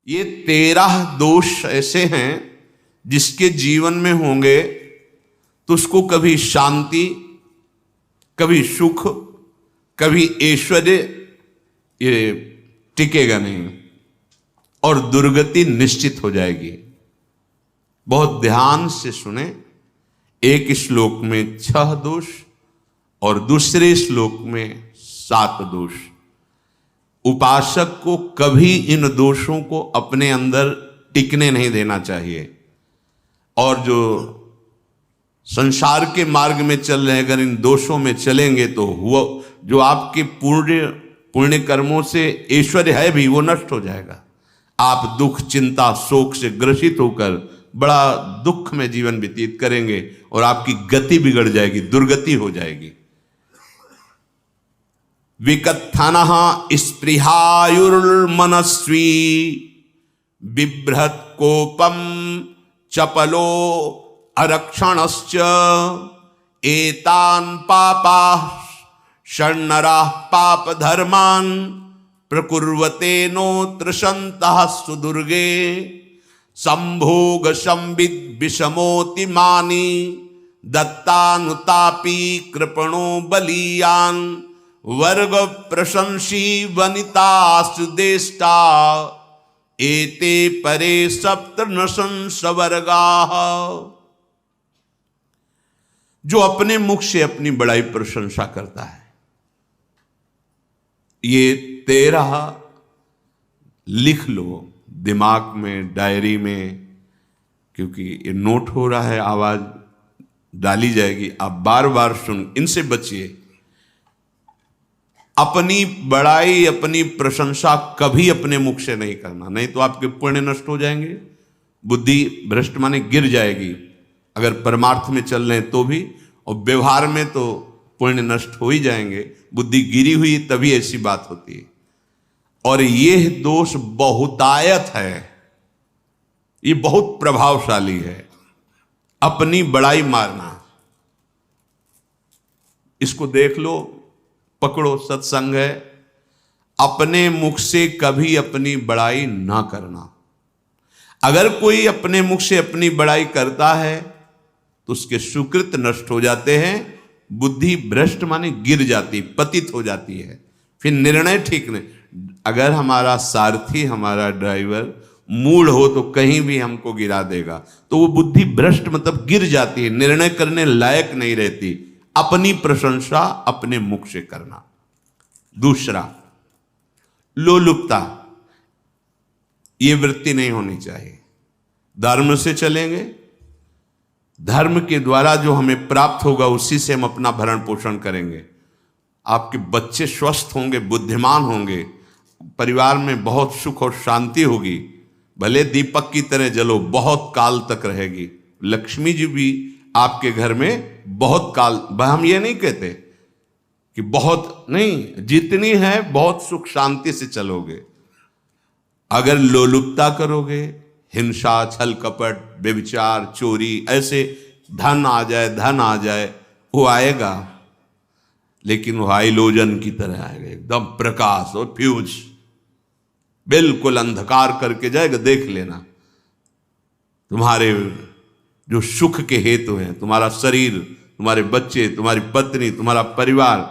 ये 13 दोष ऐसे हैं जिसके जीवन में होंगे तो उसको कभी शांति, कभी सुख, कभी ऐश्वर्य ये टिकेगा नहीं और दुर्गति निश्चित हो जाएगी। बहुत ध्यान से सुने। एक श्लोक में 6 दोष और दूसरे श्लोक में 7 दोष। उपासक को कभी इन दोषों को अपने अंदर टिकने नहीं देना चाहिए। और जो संसार के मार्ग में चल रहे हैं, अगर इन दोषों में चलेंगे तो हुआ जो आपके पुण्य कर्मों से ऐश्वर्य है भी वो नष्ट हो जाएगा। आप दुख, चिंता, शोक से ग्रसित होकर बड़ा दुख में जीवन व्यतीत करेंगे और आपकी गति बिगड़ जाएगी, दुर्गति हो जाएगी। विकत्थनः स्पृहायुर्मनस्वी बिभ्रत कोपम चपलो अरक्षणश्च एतान् पापाः षण्णराः पाप धर्मान् प्रकुर्वते नोत्र सन्तः सुदुर्गे संभोग संविद विषमोति मानी दत्तानुतापी कृपणो बलीयान वर्ग प्रशंसी वनितास्तु देष्टा एते परे सप्तनशंस वर्गाः। जो अपने मुख से अपनी बड़ाई प्रशंसा करता है, ये 13 लिख लो दिमाग में, डायरी में, क्योंकि ये नोट हो रहा है, आवाज डाली जाएगी, आप बार बार सुन, इनसे बचिए। अपनी बड़ाई, अपनी प्रशंसा कभी अपने मुख से नहीं करना, नहीं तो आपके पुण्य नष्ट हो जाएंगे, बुद्धि भ्रष्ट माने गिर जाएगी। अगर परमार्थ में चल रहे हैं तो भी, और व्यवहार में तो पुण्य नष्ट हो ही जाएंगे। बुद्धि गिरी हुई तभी ऐसी बात होती है। और यह दोष बहुतायत है, ये बहुत प्रभावशाली है। अपनी बड़ाई मारना, इसको देख लो, पकड़ो, सत्संग है। अपने मुख से कभी अपनी बड़ाई ना करना। अगर कोई अपने मुख से अपनी बड़ाई करता है तो उसके सुकृत नष्ट हो जाते हैं, बुद्धि भ्रष्ट माने गिर जाती, पतित हो जाती है, फिर निर्णय ठीक नहीं। अगर हमारा सारथी, हमारा ड्राइवर मूढ़ हो तो कहीं भी हमको गिरा देगा, तो वो बुद्धि भ्रष्ट मतलब गिर जाती है, निर्णय करने लायक नहीं रहती। अपनी प्रशंसा अपने मुख से करना। दूसरा, लोलुपता, ये वृत्ति नहीं होनी चाहिए। धर्म से चलेंगे, धर्म के द्वारा जो हमें प्राप्त होगा उसी से हम अपना भरण पोषण करेंगे। आपके बच्चे स्वस्थ होंगे, बुद्धिमान होंगे, परिवार में बहुत सुख और शांति होगी। भले दीपक की तरह जलो, बहुत काल तक रहेगी। लक्ष्मी जी भी आपके घर में बहुत काल, हम ये नहीं कहते कि बहुत नहीं, जितनी है बहुत सुख शांति से चलोगे। अगर लोलुपता करोगे, हिंसा, छल कपट, व्यभिचार, चोरी, ऐसे धन आ जाए, वो आएगा, लेकिन वो हाइलोजन की तरह आएगा, एकदम प्रकाश और फ्यूज, बिल्कुल अंधकार करके जाएगा। देख लेना, तुम्हारे जो सुख के हेतु हैं, तुम्हारा शरीर, तुम्हारे बच्चे, तुम्हारी पत्नी, तुम्हारा परिवार,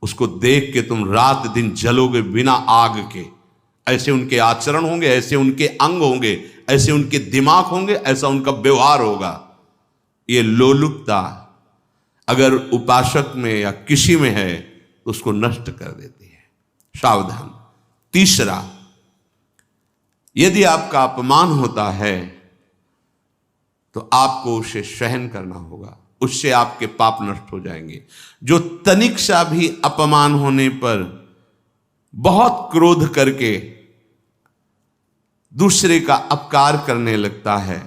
उसको देख के तुम रात दिन जलोगे बिना आग के। ऐसे उनके आचरण होंगे, ऐसे उनके अंग होंगे, ऐसे उनके दिमाग होंगे, ऐसा उनका व्यवहार होगा। ये लोलुपता अगर उपासक में या किसी में है तो उसको नष्ट कर देती है। सावधान। तीसरा, यदि आपका अपमान होता है तो आपको उसे सहन करना होगा, उससे आपके पाप नष्ट हो जाएंगे। जो तनिक सा भी अपमान होने पर बहुत क्रोध करके दूसरे का अपकार करने लगता है,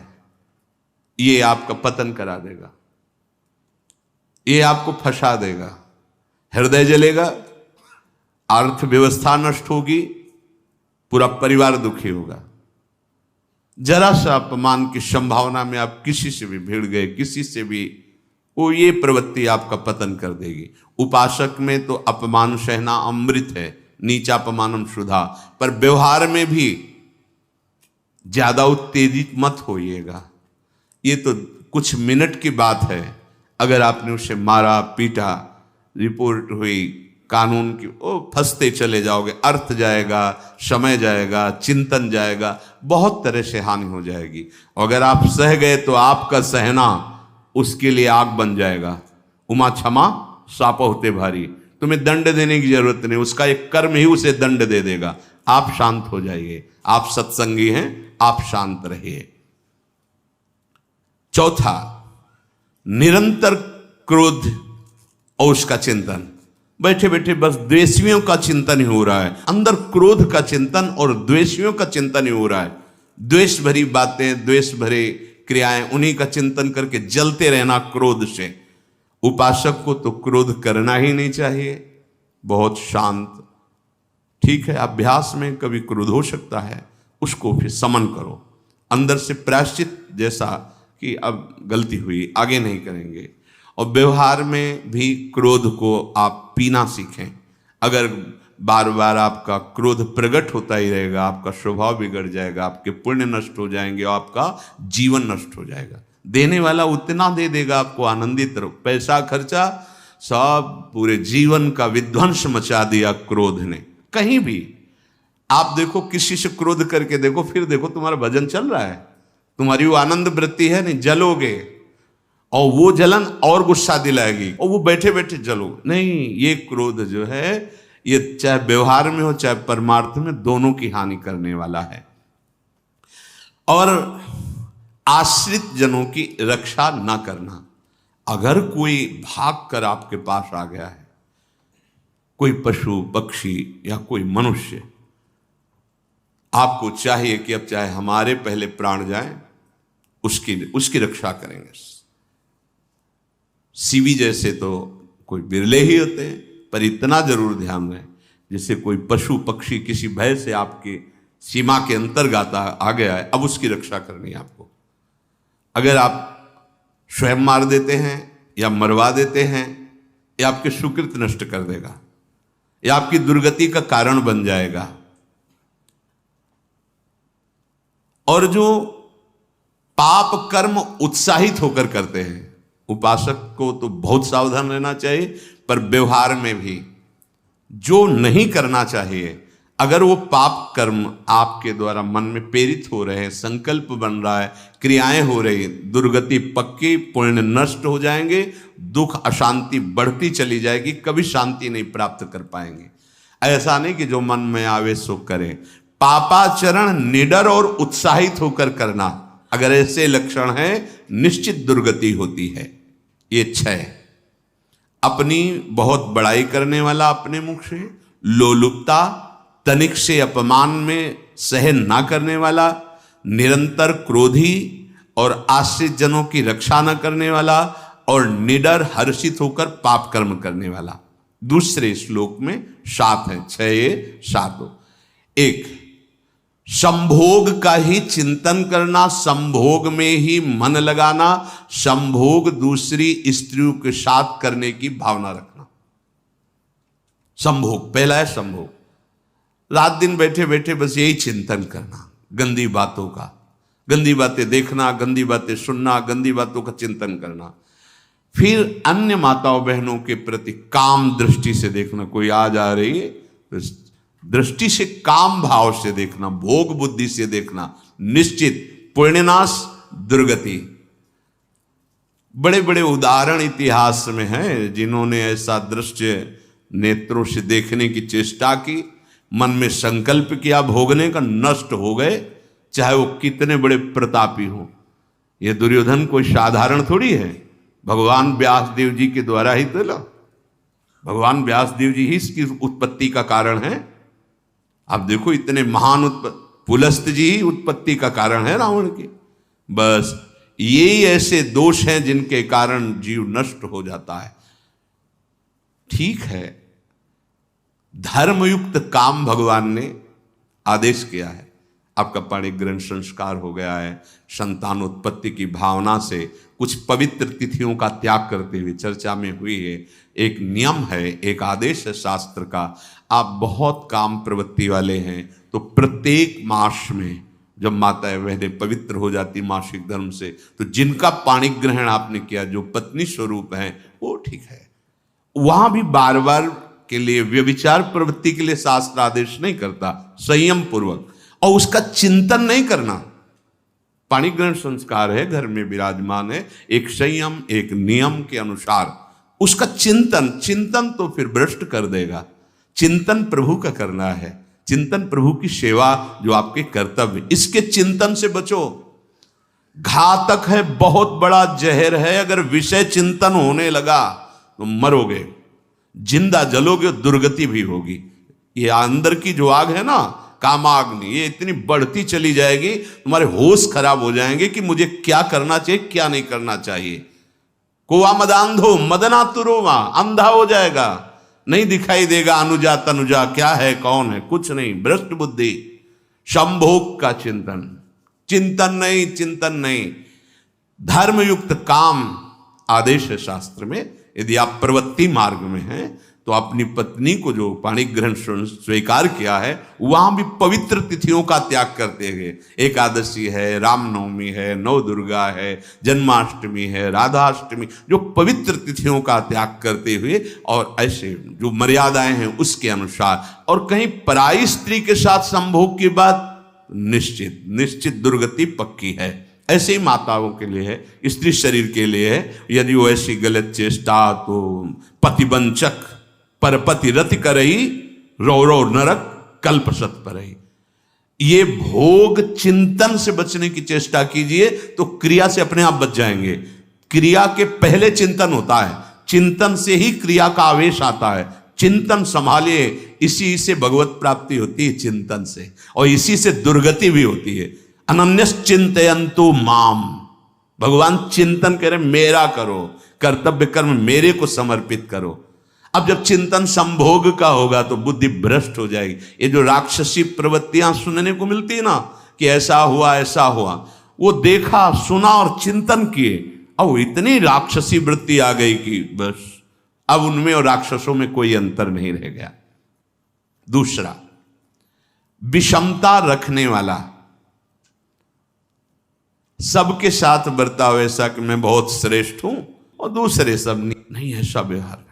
ये आपका पतन करा देगा, ये आपको फंसा देगा, हृदय जलेगा, अर्थव्यवस्था नष्ट होगी, पूरा परिवार दुखी होगा। जरा सा अपमान की संभावना में आप किसी से भी भिड़ गए, किसी से भी, वो ये प्रवृत्ति आपका पतन कर देगी। उपासक में तो अपमान सहना अमृत है, नीचापमानम सुधा, पर व्यवहार में भी ज्यादा उत्तेजित मत होइएगा। ये तो कुछ मिनट की बात है, अगर आपने उसे मारा पीटा, रिपोर्ट हुई कानून की, ओ फंसते चले जाओगे, अर्थ जाएगा, समय जाएगा, चिंतन जाएगा, बहुत तरह से हानि हो जाएगी। अगर आप सह गए तो आपका सहना उसके लिए आग बन जाएगा। उमा क्षमा साप होते भारी, तुम्हें दंड देने की जरूरत नहीं, उसका एक कर्म ही उसे दंड दे देगा। आप शांत हो जाइए, आप सत्संगी हैं, आप शांत रहिए। चौथा, निरंतर क्रोध और उसका चिंतन। बैठे बैठे बस द्वेषियों का चिंतन ही हो रहा है, अंदर क्रोध का चिंतन और द्वेषियों का चिंतन ही हो रहा है। द्वेष भरी बातें, द्वेष भरे क्रियाएं, उन्हीं का चिंतन करके जलते रहना क्रोध से। उपासक को तो क्रोध करना ही नहीं चाहिए, बहुत शांत। ठीक है, अभ्यास में कभी क्रोध हो सकता है, उसको फिर समन करो, अंदर से प्रायश्चित जैसा कि अब गलती हुई, आगे नहीं करेंगे। और व्यवहार में भी क्रोध को आप पीना सीखें। अगर बार बार आपका क्रोध प्रकट होता ही रहेगा, आपका स्वभाव बिगड़ जाएगा, आपके पुण्य नष्ट हो जाएंगे और आपका जीवन नष्ट हो जाएगा। देने वाला उतना दे देगा आपको, आनंदित रहो। पैसा खर्चा, सब पूरे जीवन का विध्वंस मचा दिया क्रोध ने। कहीं भी आप देखो, किसी से क्रोध करके देखो, फिर देखो तुम्हारा भजन चल रहा है, तुम्हारी वो आनंद वृत्ति है नहीं, जलोगे और वो जलन और गुस्सा दिलाएगी और वो बैठे बैठे जलोगे नहीं। ये क्रोध जो है, ये चाहे व्यवहार में हो चाहे परमार्थ में, दोनों की हानि करने वाला है। और आश्रित जनों की रक्षा ना करना। अगर कोई भाग कर आपके पास आ गया है, कोई पशु पक्षी या कोई मनुष्य, आपको चाहिए कि अब चाहे हमारे पहले प्राण जाएं, उसकी रक्षा करेंगे। सीवी जैसे तो कोई बिरले ही होते हैं, पर इतना जरूर ध्यान रहे, जैसे कोई पशु पक्षी किसी भय से आपके सीमा के अंतर्गत आ गया है, अब उसकी रक्षा करनी है आपको। अगर आप स्वयं मार देते हैं या मरवा देते हैं, या आपके सुकृत नष्ट कर देगा, या आपकी दुर्गति का कारण बन जाएगा। और जो पाप कर्म उत्साहित होकर करते हैं, उपासक को तो बहुत सावधान रहना चाहिए, पर व्यवहार में भी जो नहीं करना चाहिए, अगर वो पाप कर्म आपके द्वारा मन में प्रेरित हो रहे हैं, संकल्प बन रहा है, क्रियाएं हो रही, दुर्गति पक्की, पुण्य नष्ट हो जाएंगे, दुख अशांति बढ़ती चली जाएगी, कभी शांति नहीं प्राप्त कर पाएंगे। ऐसा नहीं कि जो मन में आवे सो करें। पापाचरण निडर और उत्साहित होकर करना, अगर ऐसे लक्षण है, निश्चित दुर्गति होती है। ये 6, अपनी बहुत बड़ाई करने वाला अपने मुख से, लोलुपता, तनिक से अपमान में सहन ना करने वाला, निरंतर क्रोधी और आश्रित जनों की रक्षा न करने वाला, और निडर हर्षित होकर पाप कर्म करने वाला। दूसरे श्लोक में 7 है, 6 ये 7 हो। 1, संभोग का ही चिंतन करना, संभोग में ही मन लगाना, संभोग दूसरी स्त्रियों के साथ करने की भावना रखना। संभोग पहला है, संभोग। रात दिन बैठे बैठे बस यही चिंतन करना, गंदी बातों का, गंदी बातें देखना, गंदी बातें सुनना, गंदी बातों का चिंतन करना। फिर अन्य माताओं बहनों के प्रति काम दृष्टि से देखना, कोई आ जा रही है तो दृष्टि से, काम भाव से देखना, भोग बुद्धि से देखना, निश्चित पुण्यनाश दुर्गति। बड़े बड़े उदाहरण इतिहास में हैं जिन्होंने ऐसा दृश्य नेत्रों से देखने की चेष्टा की, मन में संकल्प किया भोगने का, नष्ट हो गए, चाहे वो कितने बड़े प्रतापी हों। ये दुर्योधन कोई साधारण थोड़ी है, भगवान व्यास देव जी के द्वारा ही तो लो, भगवान व्यास देव जी ही इसकी उत्पत्ति का कारण है। आप देखो, इतने महान पुलस्त जी ही उत्पत्ति का कारण है रावण की। बस यही ऐसे दोष हैं जिनके कारण जीव नष्ट हो जाता है। ठीक है, धर्मयुक्त काम भगवान ने आदेश किया है, आपका पाणिग्रहण संस्कार हो गया है, संतानोत्पत्ति की भावना से कुछ पवित्र तिथियों का त्याग करते हुए चर्चा में हुई है। एक नियम है, एक आदेश है शास्त्र का। आप बहुत काम प्रवृत्ति वाले हैं तो प्रत्येक मास में जब माताएं बहनें पवित्र हो जाती मासिक धर्म से, तो जिनका पाणी ग्रहण आपने किया, जो पत्नी स्वरूप है, वो ठीक है। वहां भी बार बार के लिए व्यभिचार प्रवृत्ति के लिए शास्त्र आदेश नहीं करता, संयम पूर्वक, और उसका चिंतन नहीं करना। पाणी ग्रहण संस्कार है, घर में विराजमान है, एक संयम एक नियम के अनुसार उसका चिंतन तो फिर भ्रष्ट कर देगा। चिंतन प्रभु का करना है, चिंतन प्रभु की सेवा जो आपके कर्तव्य, इसके चिंतन से बचो। घातक है, बहुत बड़ा जहर है। अगर विषय चिंतन होने लगा तो मरोगे, जिंदा जलोगे, दुर्गति भी होगी। ये अंदर की जो आग है ना, कामाग्नि, ये इतनी बढ़ती चली जाएगी, तुम्हारे होश खराब हो जाएंगे कि मुझे क्या करना चाहिए क्या नहीं करना चाहिए। कोवा मदांधो मदनातुरोमा, अंधा हो जाएगा, नहीं दिखाई देगा अनुजा तनुजा क्या है कौन है, कुछ नहीं, भ्रष्ट बुद्धि। संभोग का चिंतन नहीं। धर्मयुक्त काम आदेश है शास्त्र में। यदि आप प्रवृत्ति मार्ग में हैं तो अपनी पत्नी को जो पाणी ग्रहण स्वीकार किया है, वहां भी पवित्र तिथियों का त्याग करते हुए, एकादशी है, रामनवमी है, नव दुर्गा है, जन्माष्टमी है, राधाष्टमी, जो पवित्र तिथियों का त्याग करते हुए, और ऐसे जो मर्यादाएं हैं उसके अनुसार, और कहीं पराई स्त्री के साथ संभोग की बात निश्चित दुर्गति पक्की है। ऐसे ही माताओं के लिए है, स्त्री शरीर के लिए है। यदि वो ऐसी गलत चेष्टा, तो पतिवंचक परपति रति करही, रौ नरक कल्पसत परही। ये भोग चिंतन से बचने की चेष्टा कीजिए तो क्रिया से अपने आप बच जाएंगे। क्रिया के पहले चिंतन होता है, चिंतन से ही क्रिया का आवेश आता है। चिंतन संभालिए, इसी से भगवत प्राप्ति होती है, चिंतन से, और इसी से दुर्गति भी होती है। अनन्यश्चिन्तयन्तु माम, भगवान चिंतन करें, मेरा करो, कर्तव्य कर्म मेरे को समर्पित करो। अब जब चिंतन संभोग का होगा तो बुद्धि भ्रष्ट हो जाएगी। ये जो राक्षसी प्रवृत्तियां सुनने को मिलती है ना, कि ऐसा हुआ, वो देखा सुना और चिंतन किए, अब इतनी राक्षसी वृत्ति आ गई कि बस अब उनमें और राक्षसों में कोई अंतर नहीं रह गया। दूसरा, विषमता रखने वाला, सबके साथ बर्ताव ऐसा कि मैं बहुत श्रेष्ठ हूं और दूसरे सब नहीं, ऐसा व्यवहार नहीं।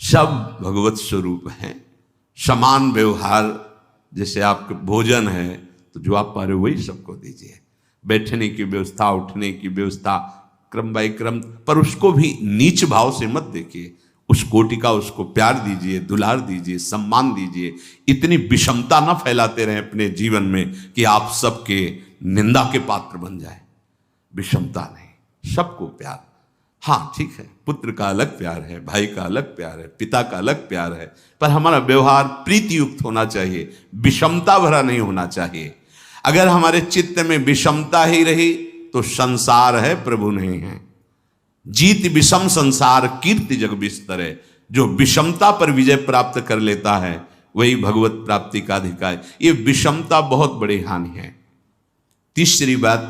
सब भगवत स्वरूप हैं, समान व्यवहार। जैसे आपके भोजन है तो जो आप पा रहे हो वही सबको दीजिए, बैठने की व्यवस्था, उठने की व्यवस्था, क्रम बाई क्रम, पर उसको भी नीच भाव से मत देखिए। उस कोटि का उसको प्यार दीजिए, दुलार दीजिए, सम्मान दीजिए। इतनी विषमता ना फैलाते रहें अपने जीवन में कि आप सबके निंदा के पात्र बन जाए। विषमता नहीं, सबको प्यार। हाँ ठीक है, पुत्र का अलग प्यार है, भाई का अलग प्यार है, पिता का अलग प्यार है, पर हमारा व्यवहार प्रीति युक्त होना चाहिए, विषमता भरा नहीं होना चाहिए। अगर हमारे चित्त में विषमता ही रही तो संसार है, प्रभु नहीं है। जीत विषम संसार कीर्ति जग बिस्तर है। जो विषमता पर विजय प्राप्त कर लेता है वही भगवत प्राप्ति का अधिकारी। ये विषमता बहुत बड़ी हानि है। तीसरी बात,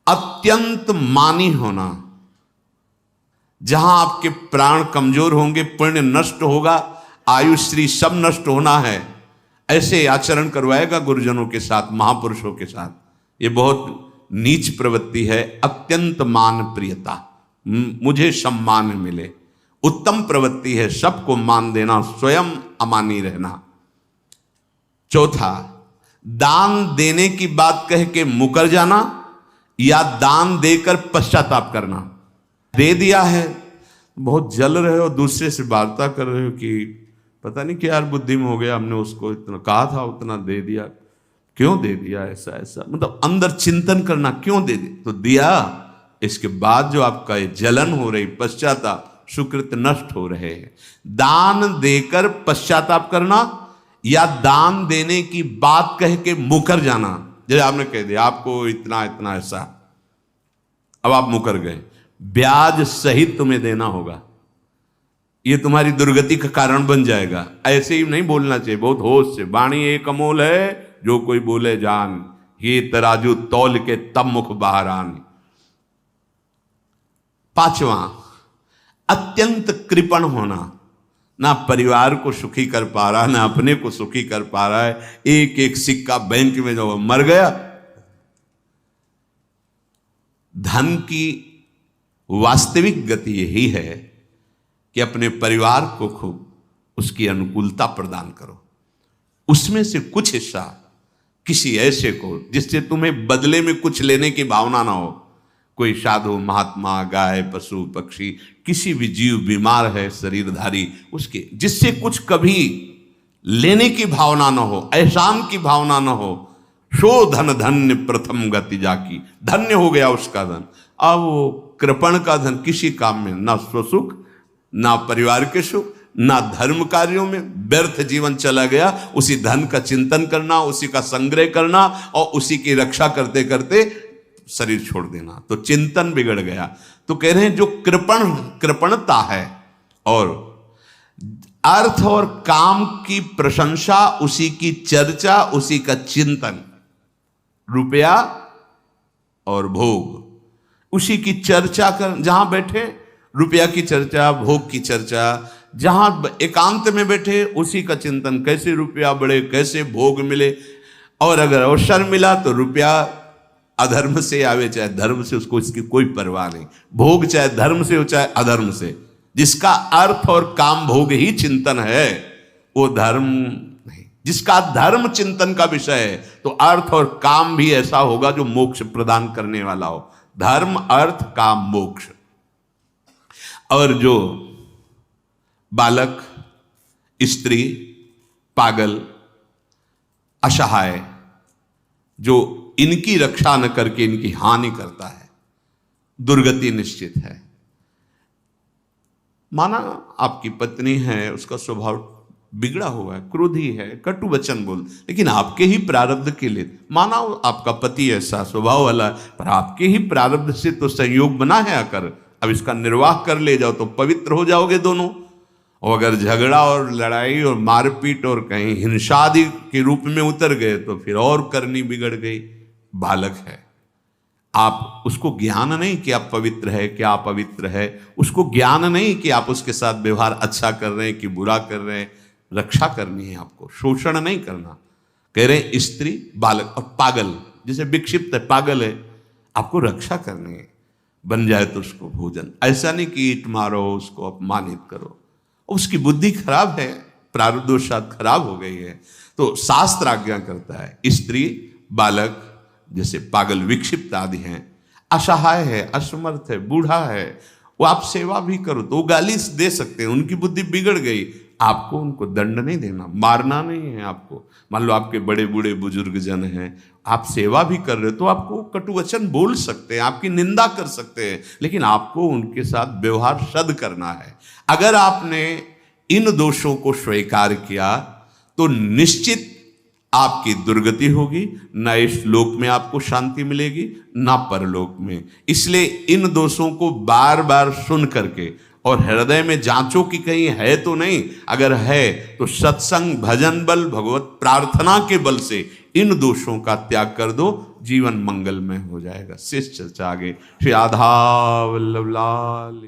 अत्यंत मानी होना। जहां आपके प्राण कमजोर होंगे, पुण्य नष्ट होगा, आयुश्री सब नष्ट होना है, ऐसे आचरण करवाएगा गुरुजनों के साथ, महापुरुषों के साथ। ये बहुत नीच प्रवृत्ति है। अत्यंत मान प्रियता, मुझे सम्मान मिले, उत्तम प्रवृत्ति है। सबको मान देना, स्वयं अमानी रहना। चौथा, दान देने की बात कह के मुकर जाना या दान देकर पश्चाताप करना। दे दिया है, बहुत जल रहे हो, दूसरे से वार्ता कर रहे हो कि पता नहीं क्या यार बुद्धि में हो गया, हमने उसको इतना कहा था, उतना दे दिया, क्यों दे दिया, ऐसा मतलब अंदर चिंतन करना, क्यों दे दिया तो दिया। इसके बाद जो आपका जलन हो रही, पश्चाताप, सुकृत नष्ट हो रहे हैं। दान देकर पश्चाताप करना या दान देने की बात कह के मुकर जाना। जैसे आपने कह दिया आपको इतना इतना ऐसा, अब आप मुकर गए, ब्याज सहित तुम्हें देना होगा, ये तुम्हारी दुर्गति का कारण बन जाएगा। ऐसे ही नहीं बोलना चाहिए, बहुत होश से। वाणी एक अमोल है, जो कोई बोले जान, ये तराजू तौल के तब मुख बाहर आन। पांचवा, अत्यंत कृपण होना। ना परिवार को सुखी कर पा रहा, ना अपने को सुखी कर पा रहा है। एक एक सिक्का बैंक में जो मर गया। धन की वास्तविक गति यही है कि अपने परिवार को खूब उसकी अनुकूलता प्रदान करो, उसमें से कुछ हिस्सा किसी ऐसे को जिससे तुम्हें बदले में कुछ लेने की भावना ना हो। कोई साधु महात्मा, गाय, पशु पक्षी, किसी भी जीव बीमार है शरीरधारी, उसके जिससे कुछ कभी लेने की भावना ना हो, एहसान की भावना ना हो। सो धन धन्य प्रथम गति जाकी, धन्य हो गया उसका धन। अब वो कृपण का धन किसी काम में ना स्वसुख, ना परिवार के सुख, ना धर्म कार्यों में, व्यर्थ जीवन चला गया। उसी धन का चिंतन करना, उसी का संग्रह करना और उसी की रक्षा करते करते शरीर छोड़ देना, तो चिंतन बिगड़ गया। तो कह रहे हैं जो कृपणता है और अर्थ और काम की प्रशंसा, उसी की चर्चा, उसी का चिंतन, रुपया और भोग, उसी की चर्चा कर, जहां बैठे रुपया की चर्चा, भोग की चर्चा, जहां एकांत में बैठे उसी का चिंतन, कैसे रुपया बढ़े, कैसे भोग मिले। और अगर अवसर मिला तो रुपया अधर्म से आवे चाहे धर्म से, उसको इसकी कोई परवाह नहीं। भोग चाहे धर्म से हो चाहे अधर्म से, जिसका अर्थ और काम भोग ही चिंतन है वो धर्म नहीं। जिसका धर्म चिंतन का विषय है तो अर्थ और काम भी ऐसा होगा जो मोक्ष प्रदान करने वाला हो। धर्म, अर्थ, काम, मोक्ष। और जो बालक, स्त्री, पागल, असहाय, जो इनकी रक्षा न करके इनकी हानि करता है, दुर्गति निश्चित है। माना आपकी पत्नी है, उसका स्वभाव बिगड़ा हुआ है, क्रोधी है, कटु वचन बोल, लेकिन आपके ही प्रारब्ध के लिए, माना आपका पति ऐसा स्वभाव वाला, पर आपके ही प्रारब्ध से तो संयोग बना है आकर, अब इसका निर्वाह कर ले जाओ तो पवित्र हो जाओगे दोनों। और अगर झगड़ा और लड़ाई और मारपीट और कहीं हिंसा आदि के रूप में उतर गए तो फिर और करनी बिगड़ गई। बालक है, आप उसको ज्ञान नहीं कि आप पवित्र है, कि आप पवित्र है, उसको ज्ञान नहीं कि आप उसके साथ व्यवहार अच्छा कर रहे हैं कि बुरा कर रहे हैं। रक्षा करनी है आपको, शोषण नहीं करना। कह रहे हैं स्त्री, बालक और पागल, जैसे विक्षिप्त है, पागल है, आपको रक्षा करनी है। बन जाए तो उसको भोजन, ऐसा नहीं कि ईंट मारो, उसको अपमानित करो। उसकी बुद्धि खराब है, प्रारब्धवशात खराब हो गई है, तो शास्त्र आज्ञा करता है स्त्री, बालक, जैसे पागल, विक्षिप्त आदि हैं, असहाय है, असमर्थ है, बूढ़ा है, वो आप सेवा भी करो तो वो गाली दे सकते हैं, उनकी बुद्धि बिगड़ गई। आपको उनको दंड नहीं देना, मारना नहीं है आपको। मान लो आपके बड़े बूढ़े बुजुर्ग जन हैं, आप सेवा भी कर रहे हो तो आपको कटुवचन बोल सकते हैं, आपकी निंदा कर सकते हैं, लेकिन आपको उनके साथ व्यवहार सद करना है। अगर आपने इन दोषों को स्वीकार किया तो निश्चित आपकी दुर्गति होगी, न इस लोक में आपको शांति मिलेगी न परलोक में। इसलिए इन दोषों को बार बार सुन करके और हृदय में जांचो कि कहीं है तो नहीं। अगर है तो सत्संग, भजन बल, भगवत प्रार्थना के बल से इन दोषों का त्याग कर दो, जीवन मंगलमय हो जाएगा। शेष चर्चा आगे। श्री राधा वल्लभ लाल।